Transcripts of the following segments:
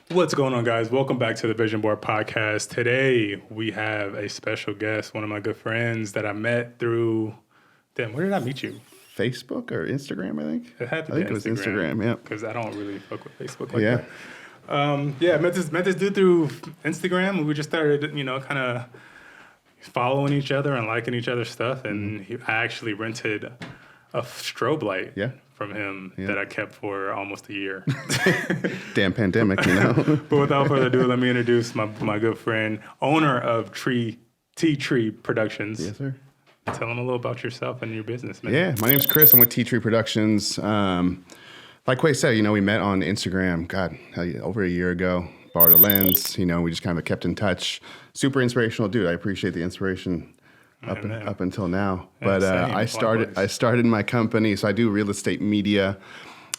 What's going on, guys? Welcome back to the Vision Board Podcast. Today, we have a special guest, one of my good friends that I met through... Damn, where did I meet you? Facebook or Instagram, I think. It had to be Instagram. It was Instagram, yeah. Because I don't really fuck with Facebook like that. I met this dude through Instagram. We just started, kind of following each other and liking each other's stuff. And I actually rented a strobe light. From him that I kept for almost a year. Damn pandemic, But without further ado, let me introduce my good friend, owner of Tea Tree Productions. Yes, sir. Tell him a little about yourself and your business, man. Yeah, my name's Chris. I'm with Tea Tree Productions. Like Quay said, we met on Instagram, over a year ago. Borrowed a lens, we just kind of kept in touch. Super inspirational dude. I appreciate the inspiration. Up until now, but I started my company, so I do real estate media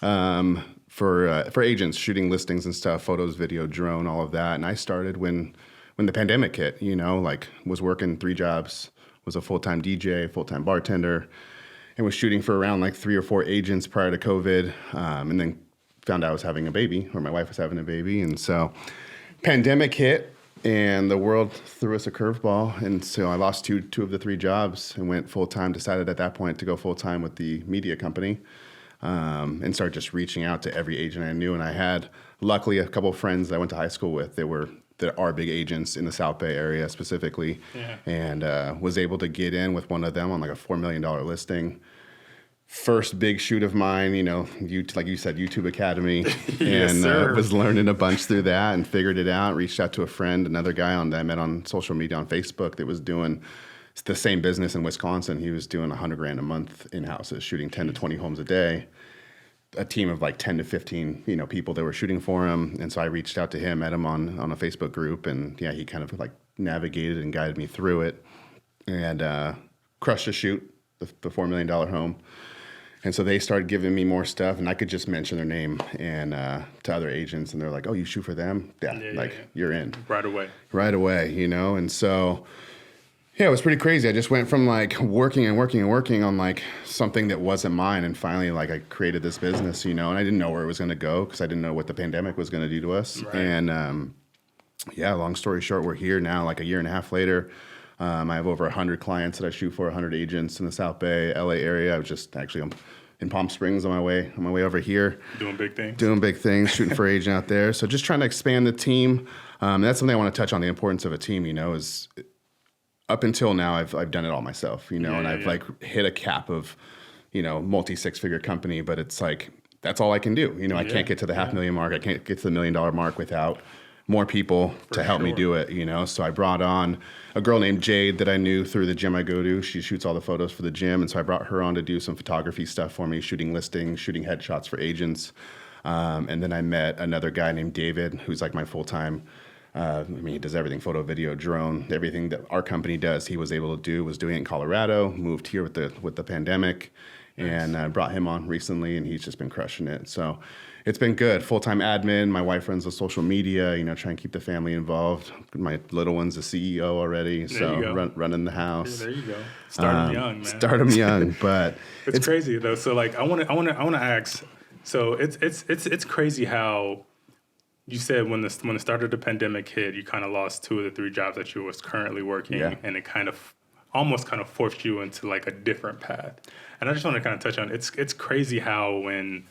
for agents, shooting listings and stuff, photos, video, drone, all of that. And I started when the pandemic hit. Was working 3 jobs, was a full-time DJ, full-time bartender, and was shooting for around 3 or 4 agents prior to COVID, and then found out I was having a baby, or my wife was having a baby, and so pandemic hit. And the world threw us a curveball, and so I lost two of the 3 jobs and went full-time, decided at that point to go full-time with the media company, and started just reaching out to every agent I knew. And I had, luckily, a couple of friends that I went to high school with that are big agents in the South Bay area specifically, and was able to get in with one of them on a $4 million listing. First big shoot of mine, like you said, YouTube Academy, and was learning a bunch through that and figured it out. Reached out to a friend, another guy that I met on social media on Facebook that was doing the same business in Wisconsin. He was doing $100,000 a month in houses, shooting 10 to 20 homes a day. A team of 10 to 15, people that were shooting for him. And so I reached out to him, met him on a Facebook group, and he kind of navigated and guided me through it, and crushed the shoot, the $4 million home. And so they started giving me more stuff, and I could just mention their name and to other agents, and they're like, "Oh, you shoot for them? You're in right away." And so it was pretty crazy. I just went from working on something that wasn't mine, and finally I created this business, and I didn't know where it was going to go because I didn't know what the pandemic was going to do to us. Right. And long story short, we're here now, a year and a half later. I have over 100 clients that I shoot for, 100 agents in the South Bay, LA area. I was just actually in Palm Springs on my way over here. Doing big things, shooting for agent out there. So just trying to expand the team. That's something I want to touch on, the importance of a team, is up until now, I've done it all myself, and I've hit a cap of, multi-6-figure company, but it's that's all I can do. I can't get to the $500,000 mark. I can't get to the $1 million mark without more people to help me do it, So I brought on a girl named Jade that I knew through the gym I go to. She shoots all the photos for the gym, and so I brought her on to do some photography stuff for me, shooting listings, shooting headshots for agents. And then I met another guy named David, who's my full-time, he does everything, photo, video, drone, everything that our company does, he was able to do, was doing it in Colorado, moved here with the pandemic, and brought him on recently, and he's just been crushing it. So it's been good. Full-time admin. My wife runs the social media, try and keep the family involved. My little one's a CEO already, running the house. Yeah, there you go. Start them young, man. Start them young, but it's crazy though. So I want to ask. So it's crazy how you said when the start of the pandemic hit, you kind of lost 2 of the 3 jobs that you was currently working, and it almost forced you into a different path. And I just want to kind of touch on it's crazy how when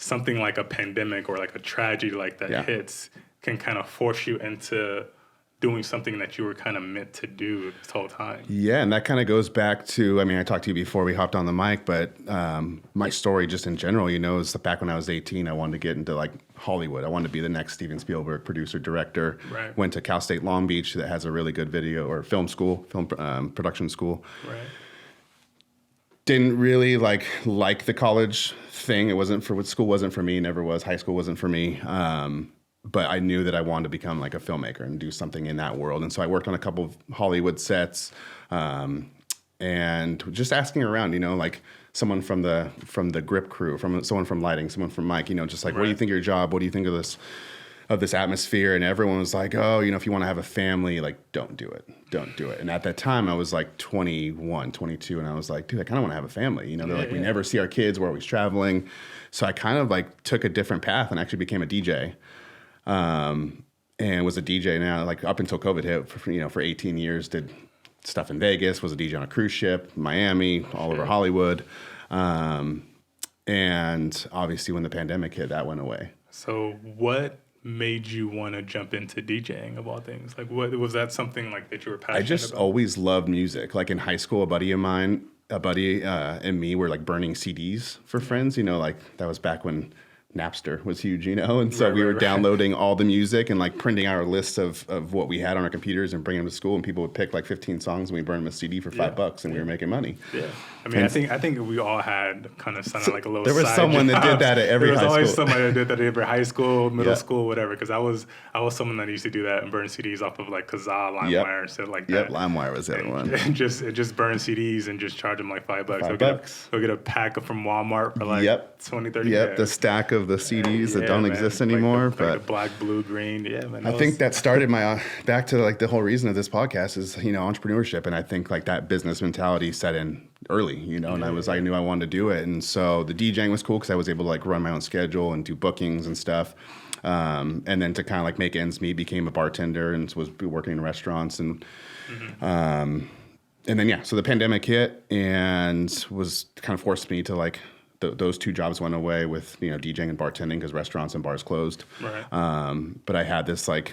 something like a pandemic or a tragedy like that hits can kind of force you into doing something that you were kind of meant to do this whole time. Yeah, and that kind of goes back to, I talked to you before we hopped on the mic, but my story just in general, is back when I was 18, I wanted to get into Hollywood. I wanted to be the next Steven Spielberg, producer, director. Right. Went to Cal State Long Beach that has a really good video or film production school. Right. Didn't really like the college thing. It wasn't for what school wasn't for me, never was. High school wasn't for me. But I knew that I wanted to become a filmmaker and do something in that world. And so I worked on a couple of Hollywood sets, and just asking around, someone from the grip crew, someone from lighting, someone from mic, just what do you think of your job? What do you think of this atmosphere? And everyone was like, oh, if you want to have a family, don't do it. And at that time I was 21, 22. And I was like, dude, I kind of want to have a family. They're we never see our kids. We're always traveling. So I kind of took a different path and actually became a DJ. and was a DJ now, like up until COVID hit, for 18 years, did stuff in Vegas, was a DJ on a cruise ship, Miami, all over Hollywood. And obviously when the pandemic hit, that went away. So what made you want to jump into DJing of all things? Like, what was that something like that you were passionate about? I just always loved music. Like in high school, a buddy and me were like burning CDs for friends, like that was back when Napster was huge, and so we were downloading all the music and like printing out our lists of what we had on our computers and bringing them to school, and people would pick like 15 songs and we burned them a CD for $5 and we were making money. Yeah. I mean, I think we all had kind of sounded like a little there was someone job. that did that at every high school. There was always somebody that did that at every high school, middle school, whatever, because I was someone that used to do that and burn CDs off of like Kazaa, LimeWire, and stuff like that. Yep, LimeWire was the other one. And just burn CDs and just charge them like $5. Go get a pack from Walmart for like 20, 30. Yep, the stack of the CDs that don't exist anymore. Like the black, blue, green. Yeah, man. I think that started my back to like the whole reason of this podcast is entrepreneurship, and I think like that business mentality set in early, and I knew I wanted to do it, and so the DJing was cool because I was able to like run my own schedule and do bookings and stuff, and then to kind of like make ends meet, became a bartender and was working in restaurants and. And then so the pandemic hit and was kind of forced me to like. Those two jobs went away with DJing and bartending because restaurants and bars closed. Right. But I had this like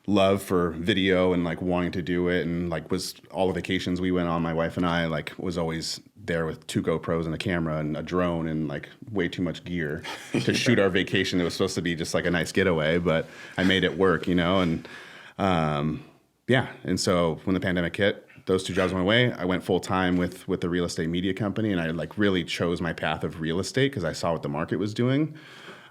love for video and like wanting to do it, and like was all the vacations we went on, my wife and I like was always there with 2 GoPros and a camera and a drone and like way too much gear to shoot our vacation. It was supposed to be just like a nice getaway, but I made it work, and and so when the pandemic hit, those 2 jobs went away. I went full time with the real estate media company, and I like really chose my path of real estate because I saw what the market was doing,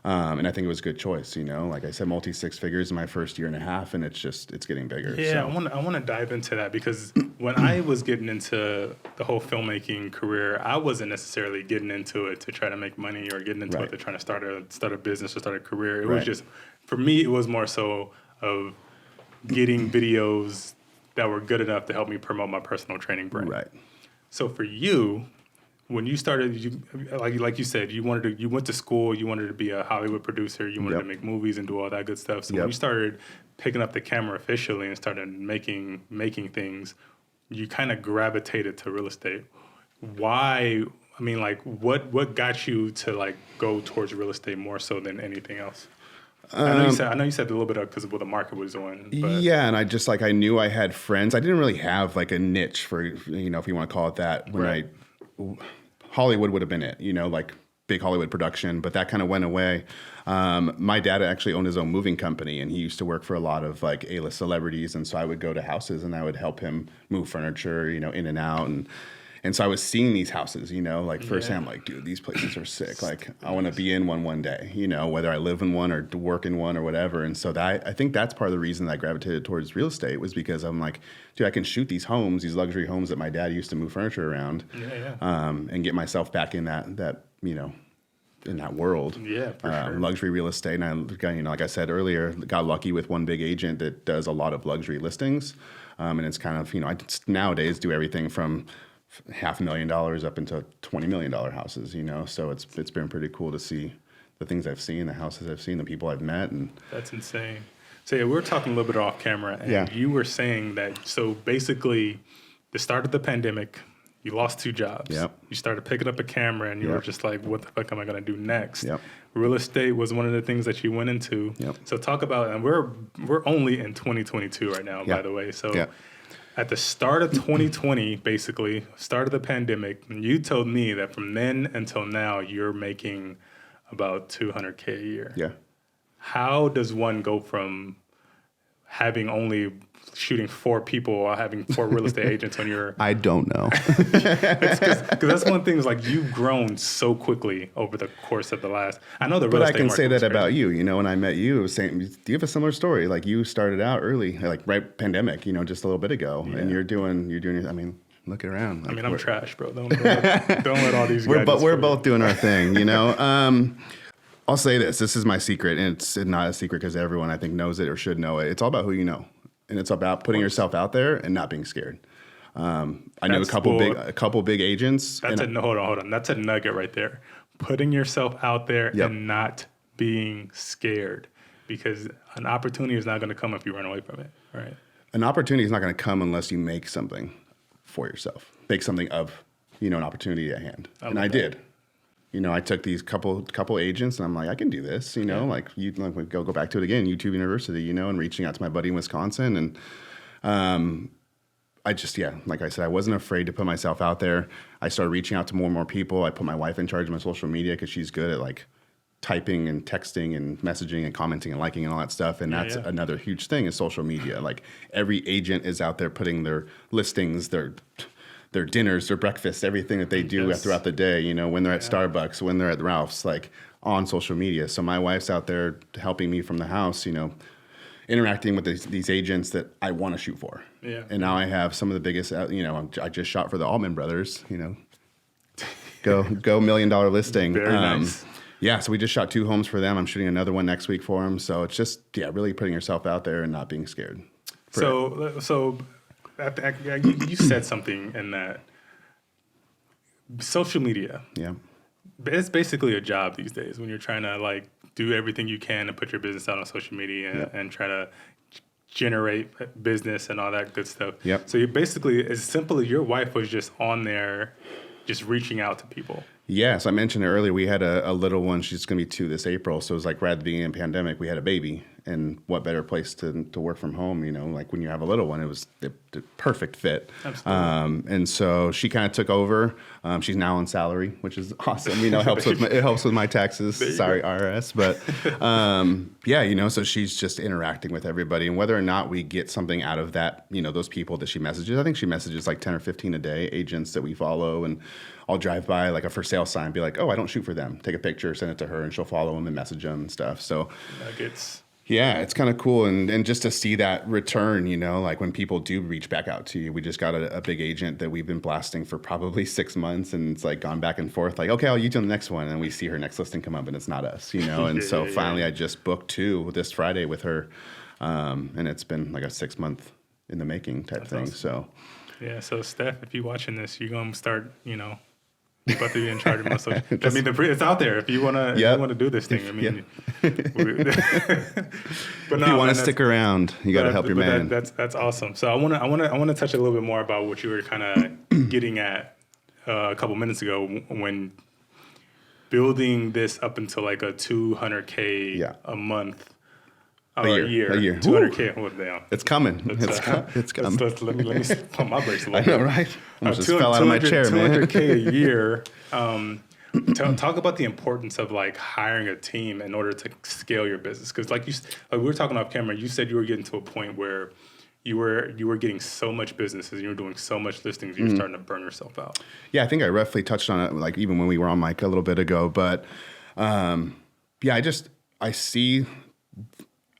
and I think it was a good choice. Like I said, multi-6 figures in my first year and a half, and it's getting bigger. Yeah, so. I want to dive into that because when I was getting into the whole filmmaking career, I wasn't necessarily getting into it to try to make money or getting into it to try to start a business or start a career. It was just, for me, it was more so of getting videos that were good enough to help me promote my personal training brand. Right. So for you, when you started, like you said, you went to school, you wanted to be a Hollywood producer, you wanted to make movies and do all that good stuff. So when you started picking up the camera officially and started making things, you kind of gravitated to real estate. Why? I mean, like, what got you to like go towards real estate more so than anything else? I know you said a little bit because of what the market was doing. But. Yeah, and I knew I had friends. I didn't really have like a niche for, if you want to call it that. Hollywood would have been it, like big Hollywood production, but that kind of went away. My dad actually owned his own moving company, and he used to work for a lot of like A-list celebrities, and so I would go to houses and I would help him move furniture, in and out, and so I was seeing these houses, like firsthand, like, dude, these places are sick. Like, I want to be in one day, whether I live in one or work in one or whatever. And so I think that's part of the reason that I gravitated towards real estate was because I'm like, dude, I can shoot these homes, these luxury homes that my dad used to move furniture around, and get myself back in that in that world. Yeah, for sure. Luxury real estate. And I, like I said earlier, got lucky with one big agent that does a lot of luxury listings. And it's kind of, I nowadays do everything from $500,000 up into $20 million houses, so it's been pretty cool to see the things I've seen, the houses I've seen, the people I've met. And that's insane. So we were talking a little bit off camera, and you were saying that, so basically the start of the pandemic, you lost 2 jobs. Yep. You started picking up a camera and you were just like, what the fuck am I going to do next? Yep. Real estate was one of the things that you went into. Yep. So talk about, and we're only in 2022 right now, by the way. So at the start of 2020, basically, start of the pandemic, you told me that from then until now, you're making about $200K a year. Yeah. How does one go from having only shooting 4 people or having 4 real estate agents on your... I don't know. Because that's one thing is like you've grown so quickly over the course of the last... I know the real estate market. But I can say that about you. When I met you, saying, do you have a similar story? Like you started out early, like right pandemic, just a little bit ago, and you're doing. I mean, look around. Like, I'm trash, bro. Don't let all these guys... We're both doing our thing, I'll say this. This is my secret, and it's not a secret because everyone I think knows it or should know it. It's all about who you know. And it's about putting yourself out there and not being scared. I knew a couple big agents. Hold on. That's a nugget right there. Putting yourself out there and not being scared. because an opportunity is not going to come if you run away from it, right? An opportunity is not going to come unless you make something for yourself. Make something of, an opportunity at hand. And I did. I took these couple agents, and I'm like, I can do this. Like we go back to it again, YouTube University. And reaching out to my buddy in Wisconsin, and I just, like I said, I wasn't afraid to put myself out there. I started reaching out to more and more people. I put my wife in charge of my social media because she's good at like typing and texting and messaging and commenting and liking and all that stuff. And that's another huge thing is social media. Like every agent is out there putting their listings, their dinners, their breakfasts, everything that they do throughout the day, when they're at Starbucks, when they're at Ralph's, like on social media. So my wife's out there helping me from the house, interacting with these agents that I want to shoot for. Yeah. And now I have some of the biggest, I just shot for the Altman brothers, go $1 million listing. Very nice. Yeah, so we just shot 2 homes for them. I'm shooting another one next week for them. So it's just, really putting yourself out there and not being scared. So you said something in that social media. Yeah. It's basically a job these days when you're trying to like do everything you can to put your business out on social media and try to generate business and all that good stuff. Yep. So you basically, as simple as your wife was just on there, just reaching out to people. Yes, I mentioned it earlier. We had a little one. She's going to be 2 this April. So it was like right at the beginning of the pandemic, we had a baby. And what better place to work from home? Like when you have a little one, it was the perfect fit. Absolutely. And so she kind of took over. She's now on salary, which is awesome. It helps with my taxes. Sorry, IRS. But so she's just interacting with everybody. And whether or not we get something out of that, those people that she messages, I think she messages like 10 or 15 a day, agents that we follow. And I'll drive by like a for sale sign, be like, oh, I don't shoot for them. Take a picture, send it to her, and she'll follow them and message them and stuff. So nuggets. Yeah, it's kind of cool. And just to see that return, like when people do reach back out to you. We just got a big agent that we've been blasting for probably 6 months, and it's like gone back and forth. Like, okay, I'll use you on the next one. And we see her next listing come up, and it's not us, And so finally I just booked 2 this Friday with her. And it's been like a 6-month in the making type thing. Awesome. So yeah, so Steph, if you're watching this, you're going to start, you're about to be in charge of my social. It's out there if you want to do this thing. But if you want to stick around, you got to help your man. That's awesome. So I want to touch a little bit more about what you were kind of getting at a couple minutes ago when building this up until like a $200K a month. A year. 200K. Oh, damn. It's coming. It's coming. Let me pump my brakes a little bit. I know, right? I just fell out of my chair, man. 200K a year. Talk about the importance of like hiring a team in order to scale your business. Because like we were talking off camera, you said you were getting to a point where you were getting so much business and you were doing so much listings, you were starting to burn yourself out. Yeah, I think I roughly touched on it like even when we were on mic a little bit ago. But I see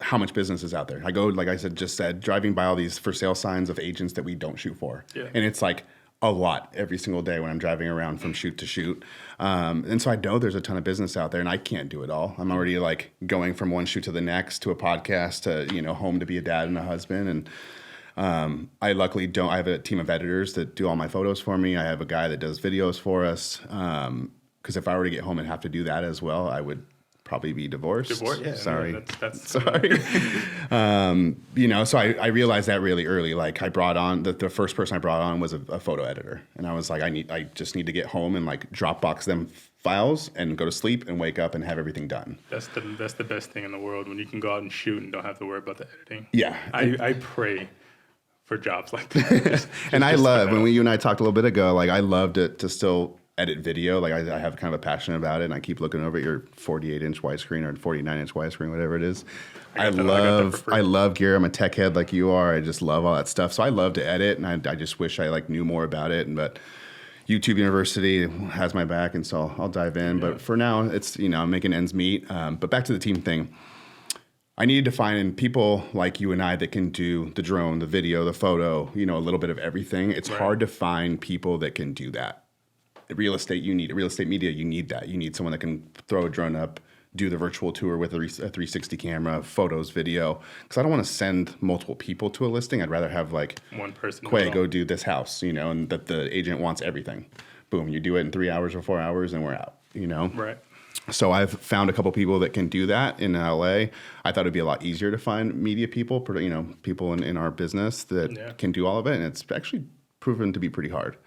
how much business is out there. I go, like I just said, driving by all these for sale signs of agents that we don't shoot for. Yeah. And it's like a lot every single day when I'm driving around from shoot to shoot. And so I know there's a ton of business out there, and I can't do it all. I'm already like going from one shoot to the next, to a podcast, to, home to be a dad and a husband. And I luckily don't. I have a team of editors that do all my photos for me. I have a guy that does videos for us. Because if I were to get home and have to do that as well, I would probably be divorced. Yeah, sorry. That's sorry. So I realized that really early. Like I brought on the first person I brought on was a photo editor, and I was like, I just need to get home and like Dropbox them files and go to sleep and wake up and have everything done. That's the best thing in the world when you can go out and shoot and don't have to worry about the editing. Yeah, I pray for jobs like that. And I love when you and I talked a little bit ago. Like I loved it to still edit video. Like I have kind of a passion about it, and I keep looking over at your 48-inch widescreen or 49-inch widescreen, whatever it is. I love gear. I'm a tech head like you are. I just love all that stuff. So I love to edit, and I just wish I like knew more about it. But YouTube University has my back, and so I'll dive in. Yeah. But for now, it's I'm making ends meet. But back to the team thing. I needed to find people like you and I that can do the drone, the video, the photo, a little bit of everything. It's hard to find people that can do that. Real estate media, you need that. You need someone that can throw a drone up, do the virtual tour with a 360 camera, photos, video. Because I don't want to send multiple people to a listing. I'd rather have like one person. Quay, go do this house, and that the agent wants everything. Boom, you do it in 3 hours or 4 hours, and we're out. Right. So I've found a couple people that can do that in LA. I thought it'd be a lot easier to find media people, people in our business that can do all of it. And it's actually proven to be pretty hard.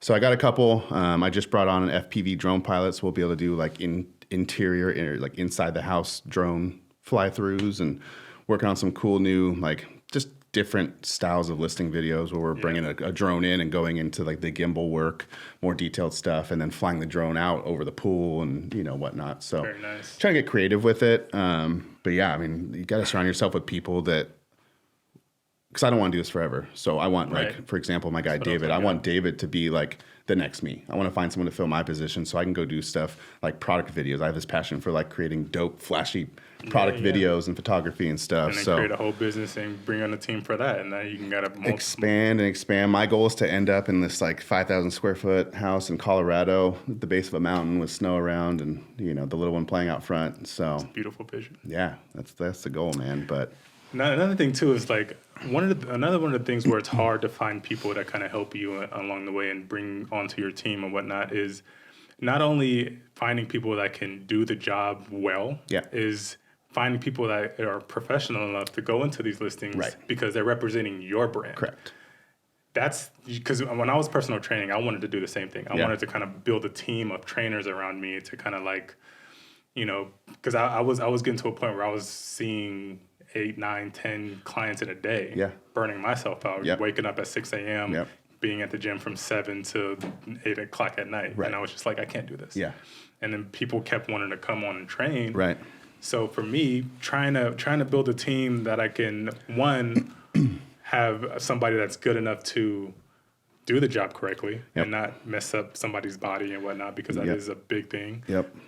So I got a couple. I just brought on an FPV drone pilot, so we'll be able to do like interior, like inside the house drone fly-throughs, and working on some cool new, like just different styles of listing videos where we're bringing a drone in and going into like the gimbal work, more detailed stuff, and then flying the drone out over the pool and whatnot. So very nice. Trying to get creative with it. But yeah, I mean, you got to surround yourself with people that. Because I don't want to do this forever. So I want, like, for example, my guy David, I want David to be like the next me. I want to find someone to fill my position so I can go do stuff like product videos. I have this passion for like creating dope, flashy product videos and photography and stuff. And then create a whole business and bring on a team for that. And then you can expand and expand. My goal is to end up in this like 5,000 square foot house in Colorado at the base of a mountain with snow around and, the little one playing out front. So it's a beautiful vision. Yeah, that's the goal, man. But another thing too is like another one of the things where it's hard to find people that kind of help you along the way and bring onto your team and whatnot is not only finding people that can do the job well, is finding people that are professional enough to go into these listings because they're representing your brand. Correct. That's because when I was personal training, I wanted to do the same thing. I wanted to kind of build a team of trainers around me to kind of like, because I was getting to a point where I was seeing 8, 9, 10 clients in a day, burning myself out, waking up at 6 a.m., being at the gym from 7 to 8 o'clock at night. And I was just like, I can't do this. And then people kept wanting to come on and train. So for me, trying to build a team that I can, one, have somebody that's good enough to do the job correctly and not mess up somebody's body and whatnot, because that is a big thing.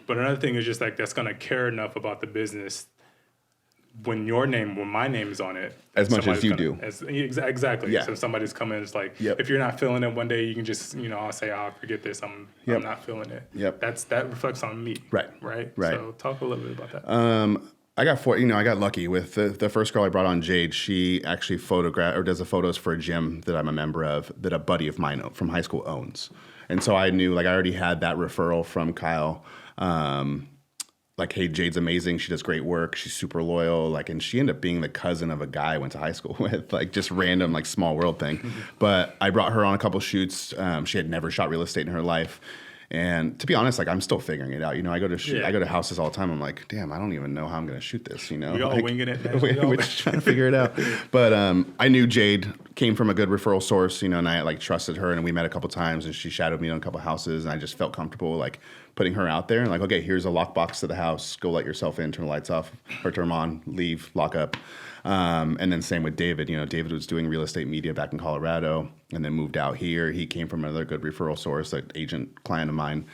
But another thing is just like that's going to care enough about the business when my name is on it, as much as you do. Exactly. So if somebody's coming, it's like, if you're not feeling it one day, you can just, I'll say, forget this. I'm not feeling it. That reflects on me. Right. So talk a little bit about that. I got lucky with the first girl I brought on, Jade. She actually does the photos for a gym that I'm a member of that a buddy of mine from high school owns. And so I knew, like, I already had that referral from Kyle. Like, hey, Jade's amazing. She does great work. She's super loyal. Like, and she ended up being the cousin of a guy I went to high school with, like just random, like small world thing. But I brought her on a couple shoots. She had never shot real estate in her life. And to be honest, like I'm still figuring it out. I go to houses all the time. I'm like, damn, I don't even know how I'm going to shoot this. We all winging it. We're just trying to figure it out. But I knew Jade came from a good referral source, and I like trusted her, and we met a couple times, and she shadowed me on a couple houses, and I just felt comfortable like putting her out there and like, okay, here's a lockbox to the house. Go let yourself in, turn the lights off or turn them on, leave, lock up. And then same with David. David was doing real estate media back in Colorado and then moved out here. He came from another good referral source, like agent client of mine,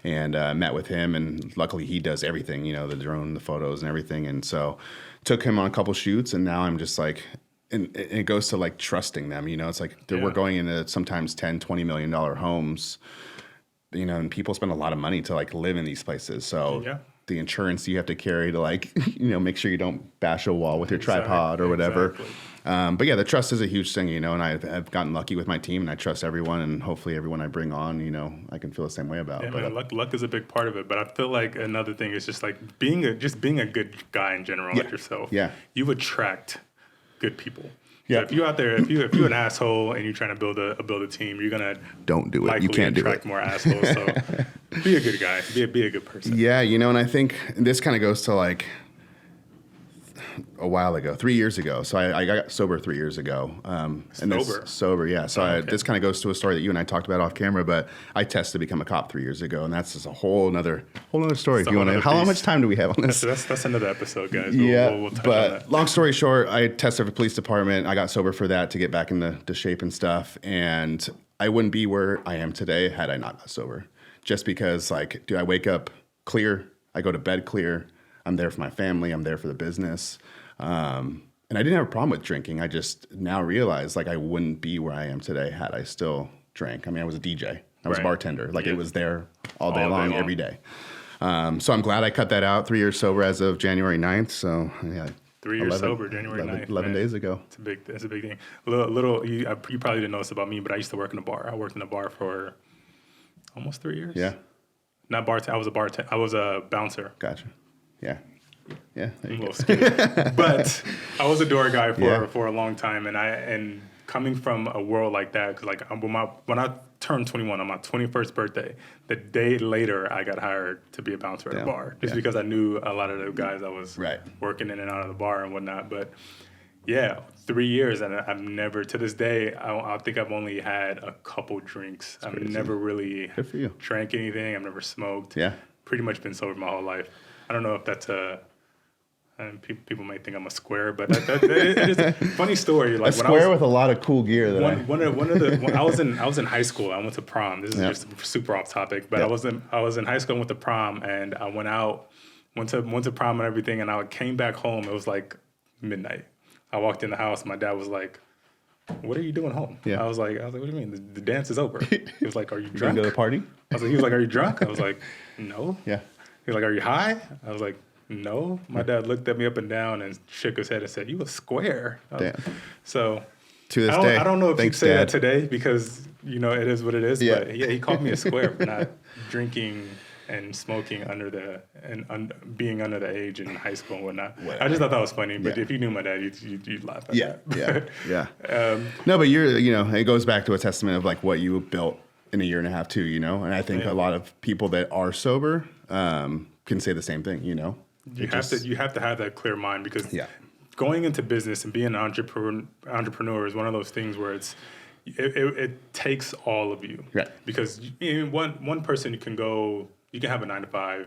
and met with him. And luckily he does everything, the drone, the photos and everything. And so took him on a couple shoots, and now I'm just like, and it goes to like trusting them, it's like we're going into sometimes $10, $20 million homes, and people spend a lot of money to like live in these places. So the insurance you have to carry to like, make sure you don't bash a wall with your tripod or whatever. But yeah, the trust is a huge thing, and I've gotten lucky with my team, and I trust everyone, and hopefully everyone I bring on, I can feel the same way about. Yeah, man, luck is a big part of it. But I feel like another thing is just like being a good guy in general, like yourself. You attract good people. So if you're out there, if you're an asshole and you're trying to build a team, you're gonna don't do it. You can't do it. Attract more assholes. So be a good guy. Be a good person. Yeah, and I think this kind of goes to like a while ago, 3 years ago. So I got sober 3 years ago. Sober, yeah. So this kind of goes to a story that you and I talked about off camera, but I tested to become a cop 3 years ago, and that's just a whole nother story. If you want to, how much time do we have on this? That's another episode, guys. We'll touch but on that. Long story short, I tested for the police department. I got sober for that to get back into shape and stuff, and I wouldn't be where I am today had I not got sober. Just because, like, I wake up clear, I go to bed clear. I'm there for my family. I'm there for the business. And I didn't have a problem with drinking. I just now realize like I wouldn't be where I am today had I still drank. I mean, I was a DJ. I was a bartender. Like it was there all day long, every day. So I'm glad I cut that out. 3 years sober as of January 9th. So yeah. 3 years sober, January 9th. 11 days ago. It's a big thing. You probably didn't know this about me, but I used to work in a bar. I worked in a bar for almost 3 years. Yeah. Not bartender. I was a bartender. I was a bouncer. Gotcha. Yeah. Yeah. I'm a little skinny. But I was a door guy for a long time, and coming from a world like that, because like when I turned 21 on my 21st birthday, the day later I got hired to be a bouncer at a bar, just because I knew a lot of the guys that was working in and out of the bar and whatnot. But yeah, 3 years, and I've never, to this day, I think I've only had a couple drinks. I've never really drank anything. I've never smoked. Yeah, pretty much been sober my whole life. I don't know if that's people might think I'm a square, but it is a funny story. Like a square with a lot of cool gear. When I was in high school, I went to prom. This is just super off topic, but I was in high school and went to prom, and I went to prom and everything, and I came back home. It was like midnight. I walked in the house. My dad was like, "What are you doing home?" Yeah. I was like, "What do you mean? The dance is over." He was like, "Are you drunk?" You go to the party? He was like, "Are you drunk?" I was like, "No." Yeah. He was like, "Are you high?" I was like, "No." My dad looked at me up and down and shook his head and said, "You a square." Damn. So to this day, I don't know if you'd say that today because it is what it is. Yeah. But yeah, he called me a square for not drinking and smoking being under the age in high school and whatnot. Whatever. I just thought that was funny. But if you knew my dad, you'd laugh at that. Yeah. No, but it goes back to a testament of like what you built in a year and a half too. And I think a lot of people that are sober can say the same thing. You have to have that clear mind because going into business and being an entrepreneur is one of those things where it takes all of you. Right. Because one person you can have a 9 to 5,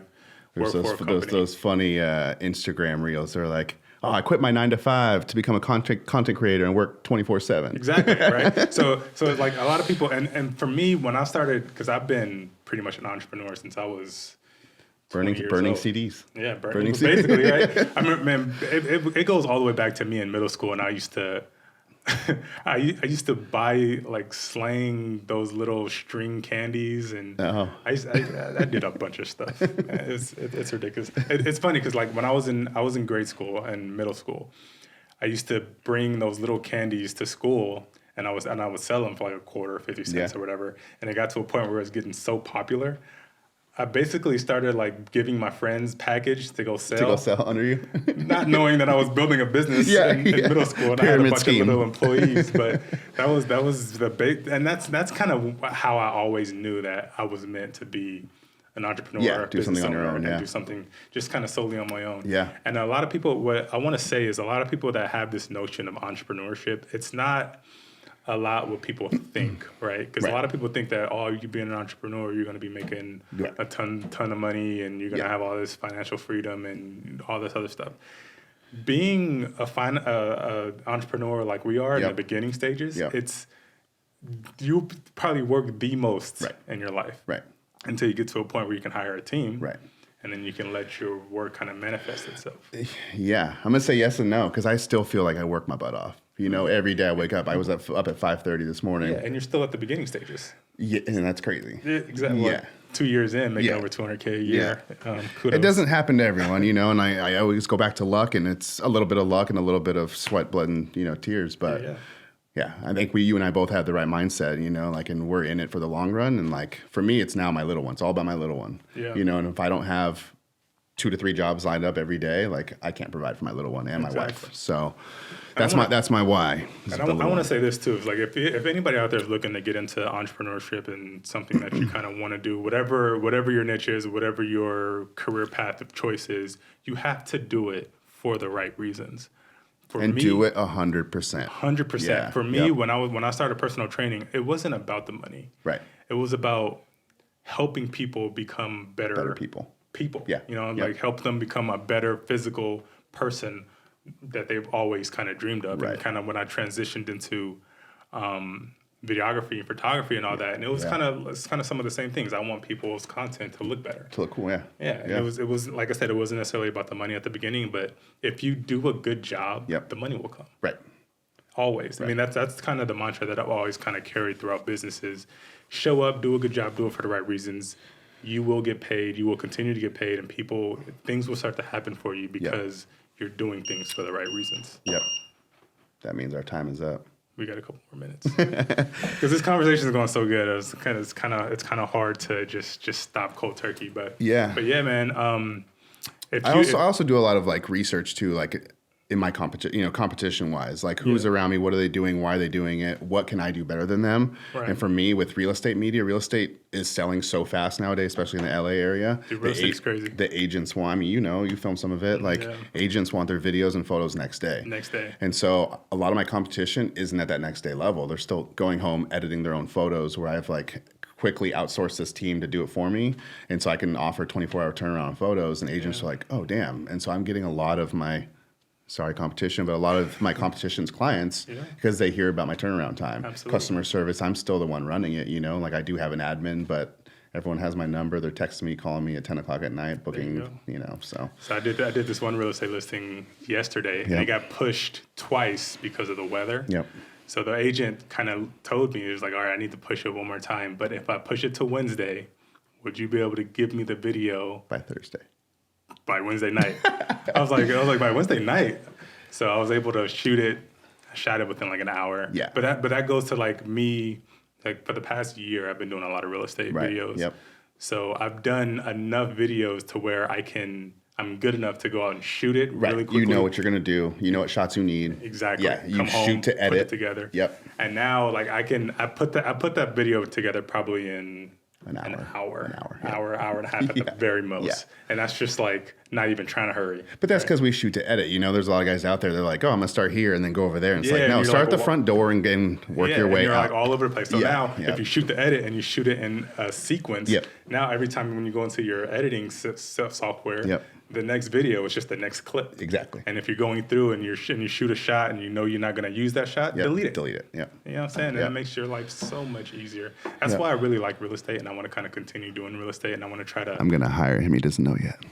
work for a company. Those funny Instagram reels. They're like, "Oh, I quit my 9 to 5 to become a content creator and work 24/7." Exactly, right? So like a lot of people, and for me, when I started, because I've been pretty much an entrepreneur since I was burning CDs. Yeah, burning basically, right? I mean, man, it goes all the way back to me in middle school, and I used to. I used to buy like slang those little string candies, and I did a bunch of stuff. It's ridiculous. It's funny because like when I was in grade school and middle school, I used to bring those little candies to school, and I would sell them for like a quarter, 50 cents or whatever. And it got to a point where it was getting so popular. I basically started like giving my friends package to go sell under you, not knowing that I was building a business in middle school and Pyramid I had a bunch scheme. of little employees. But that was the big, and that's kind of how I always knew that I was meant to be an entrepreneur, do something on your own, and do something just kind of solely on my own. Yeah. And a lot of people, what I want to say is a lot of people that have this notion of entrepreneurship, it's not a lot what people think, right? Because a lot of people think that, you being an entrepreneur, you're going to be making a ton of money and you're going to have all this financial freedom and all this other stuff. Being a entrepreneur like we are in the beginning stages, you probably work the most in your life, until you get to a point where you can hire a team, and then you can let your work kind of manifest itself. Yeah, I'm gonna say yes and no because I still feel like I work my butt off. Every day I wake up. I was up at 5:30 this morning. Yeah, and you're still at the beginning stages. Yeah, and that's crazy. Yeah, exactly. Yeah. 2 years in, making over $200K a year. Yeah. It doesn't happen to everyone, and I always go back to luck, and it's a little bit of luck and a little bit of sweat, blood, and tears. But yeah, I think you and I both have the right mindset, and we're in it for the long run. And like for me, it's now my little one. It's all about my little one. Yeah. And if I don't have 2 to 3 jobs lined up every day, like I can't provide for my little one and my wife. So that's my why. And I want to say this too. It's like if anybody out there is looking to get into entrepreneurship and something that you kind of want to do, whatever your niche is, whatever your career path of choice is, you have to do it for the right reasons. Do it 100%. 100%. For me, when I started personal training, it wasn't about the money. Right. It was about helping people become better people. Yeah. Like help them become a better physical person that they've always kind of dreamed of. Right. And kind of when I transitioned into videography and photography and all that, and it was kind of some of the same things. I want people's content to look better, to look cool. Yeah. And it was like I said, it wasn't necessarily about the money at the beginning, but if you do a good job, the money will come. Right. Always. Right. I mean, that's kind of the mantra that I've always kind of carried throughout businesses. Show up, do a good job, do it for the right reasons. You will get paid. You will continue to get paid, and things will start to happen for you because you're doing things for the right reasons. Yep. That means our time is up. We got a couple more minutes because this conversation is going so good. It's kind of hard to just stop cold turkey. But yeah, man. I also do a lot of like research too, like in my competition wise, like who's around me, what are they doing, why are they doing it, what can I do better than them? Right. And for me, with real estate media, real estate is selling so fast nowadays, especially in the LA area. Dude, real estate's crazy. The agents want, I mean, you film some of it, like agents want their videos and photos next day. And so a lot of my competition isn't at that next day level. They're still going home, editing their own photos, where I've like quickly outsource this team to do it for me. And so I can offer 24-hour turnaround on photos, and agents are like, oh, damn. And so I'm getting a lot of my competition, but a lot of my competition's clients, because they hear about my turnaround time. Absolutely. Customer service, I'm still the one running it, like I do have an admin, but everyone has my number. They're texting me, calling me at 10 o'clock at night, booking, so. So I did this one real estate listing yesterday, and it got pushed twice because of the weather. Yep. So the agent kind of told me, he was like, all right, I need to push it one more time, but if I push it to Wednesday, would you be able to give me the video by Thursday? By Wednesday night. I was like by Wednesday night. So I was able to shoot it. I shot it within like an hour. Yeah. But that goes to like me, like for the past year, I've been doing a lot of real estate videos. Yep. So I've done enough videos to where I'm good enough to go out and shoot it really quickly. You know what you're going to do. You know what shots you need. Exactly. Yeah. You shoot to edit. Put it together. Yep. And now like I put that video together probably in an hour and a half at the very most. Yeah. And that's just like not even trying to hurry. But that's because we shoot to edit. There's a lot of guys out there, they're like, oh, I'm going to start here and then go over there. And it's like, no, start at the front door and work your way you're out. Like all over the place. So now if you shoot the edit and you shoot it in a sequence, now every time when you go into your editing software, the next video is just the next clip. Exactly. And if you're going through and you shoot a shot and you're not going to use that shot, delete it. Delete it. Yeah. You know what I'm saying? And it makes your life so much easier. That's why I really like real estate, and I want to kind of continue doing real estate, and I want to try to. I'm going to hire him. He doesn't know yet.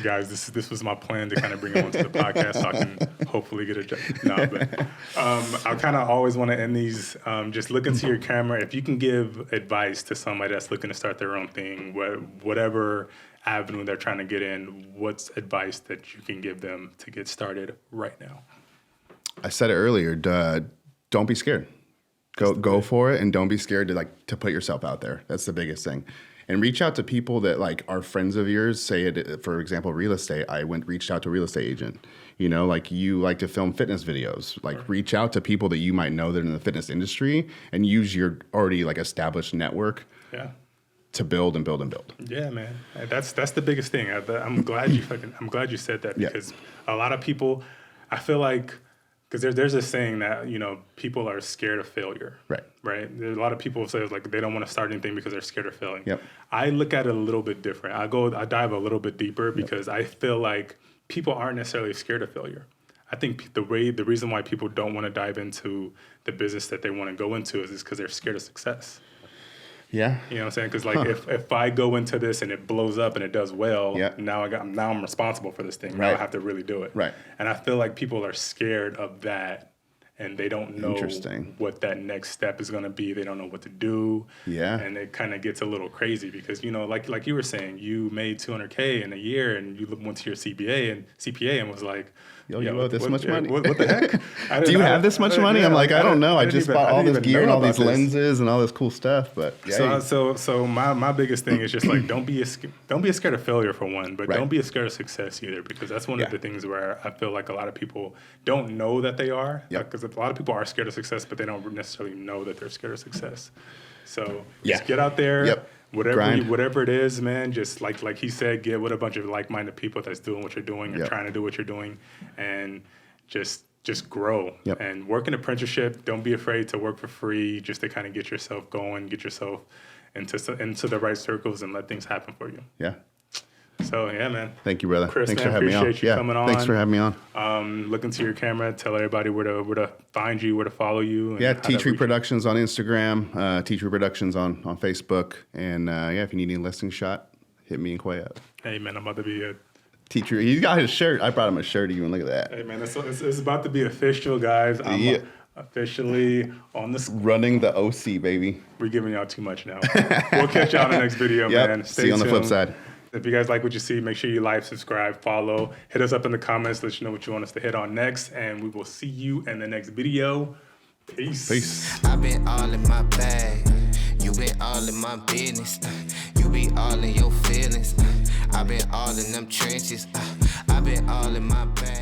Guys, this was my plan to kind of bring him onto the podcast so I can hopefully get a job. No, but I kind of always want to end these. Just look into your camera. If you can give advice to somebody that's looking to start their own thing, whatever avenue they're trying to get in, what's advice that you can give them to get started right now? I said it earlier. Don't be scared. Go for it, and don't be scared to put yourself out there. That's the biggest thing. And reach out to people that like are friends of yours. Say it, for example, real estate. I reached out to a real estate agent. Like you like to film fitness videos. Like reach out to people that you might know that are in the fitness industry, and use your already like established network. To build and build and build. Yeah, man. That's the biggest thing. I'm glad you said that, because a lot of people, I feel like. Because there's this saying that, people are scared of failure. Right? There's a lot of people say like they don't want to start anything because they're scared of failing. Yep. I look at it a little bit different. I dive a little bit deeper because I feel like people aren't necessarily scared of failure. I think the reason why people don't want to dive into the business that they want to go into is because they're scared of success. Yeah. You know what I'm saying? Because if I go into this and it blows up and it does well, now I'm responsible for this thing. Now I have to really do it. Right. And I feel like people are scared of that, and they don't know what that next step is going to be. They don't know what to do. Yeah. And it kind of gets a little crazy because, like you were saying, you made $200K in a year, and you went to your CPA and was like, Yo, you owe this much money? What the heck? Do you have this much money? I'm like, I don't know. I just bought all this gear and all these lenses and all this cool stuff. But so my biggest thing is just like don't be scared of failure for one, but don't be scared of success either, because that's one of the things where I feel like a lot of people don't know that they are. Because a lot of people are scared of success, but they don't necessarily know that they're scared of success. So just get out there. Yep. Whatever it is, man, just like he said, get with a bunch of like-minded people that's doing what you're doing and trying to do what you're doing, and just grow and work in apprenticeship. Don't be afraid to work for free, just to kind of get yourself going, get yourself into the right circles, and let things happen for you. Yeah. So yeah, man. Thank you, brother. Chris, thanks man, for having me on. Appreciate you coming on. Thanks for having me on. Look into your camera. Tell everybody where to find you, where to follow you. And T-Tree Productions on Instagram. T-Tree Productions on Facebook. And if you need any listing shot, hit me and Quay up. Hey man, I'm about to be a T-Tree. He's got his shirt. I brought him a shirt even. Look at that. Hey man, it's about to be official, guys. I'm officially on the running the OC, baby. We're giving y'all too much now. We'll catch y'all in the next video, man. See you on the flip side. If you guys like what you see, make sure you like, subscribe, follow. Hit us up in the comments. Let us know what you want us to hit on next. And we will see you in the next video. Peace. I've been all in my bag. You been all in my business. You be all in your feelings. I've been all in them trenches. I've been all in my bag.